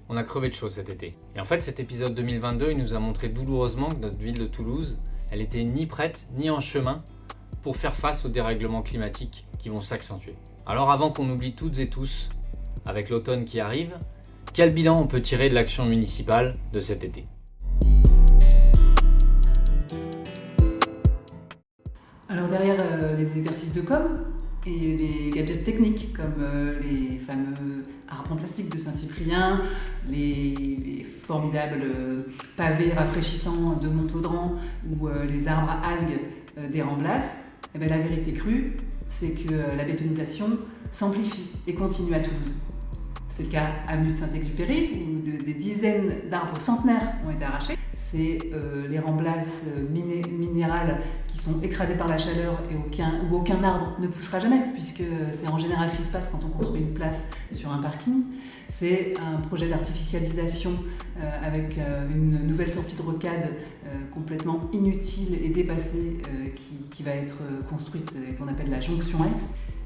on a crevé de chaud cet été. Et en fait, cet épisode 2022, il nous a montré douloureusement que notre ville de Toulouse, elle était ni prête, ni en chemin pour faire face aux dérèglements climatiques qui vont s'accentuer. Alors avant qu'on oublie toutes et tous, avec l'automne qui arrive, quel bilan on peut tirer de l'action municipale de cet été ? Alors derrière les exercices de com et les gadgets techniques comme les fameux arbres en plastique de Saint-Cyprien, les formidables pavés rafraîchissants de Montaudran ou les arbres à algues des Ramblas, la vérité crue, c'est que la bétonisation s'amplifie et continue à Toulouse. C'est le cas avenue de Saint-Exupéry où des dizaines d'arbres centenaires ont été arrachés. C'est les remblasses minérales qui sont écrasées par la chaleur et où aucun arbre ne poussera jamais, puisque c'est en général ce qui se passe quand on construit une place sur un parking. C'est un projet d'artificialisation avec une nouvelle sortie de rocade complètement inutile et dépassée qui va être construite et qu'on appelle la jonction X.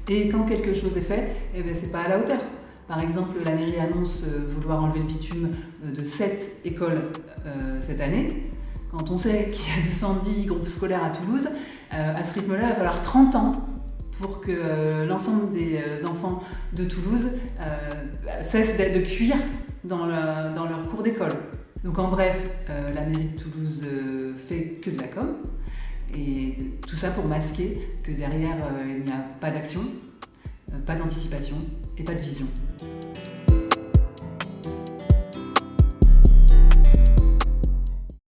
Et quand quelque chose est fait, c'est pas à la hauteur. Par exemple, la mairie annonce vouloir enlever le bitume de 7 écoles cette année. Quand on sait qu'il y a 210 groupes scolaires à Toulouse, à ce rythme-là, il va falloir 30 ans pour que l'ensemble des enfants de Toulouse cessent de cuire dans leur cours d'école. Donc en bref, la mairie de Toulouse fait que de la com. Et tout ça pour masquer que derrière, il n'y a pas d'action, pas d'anticipation et pas de vision.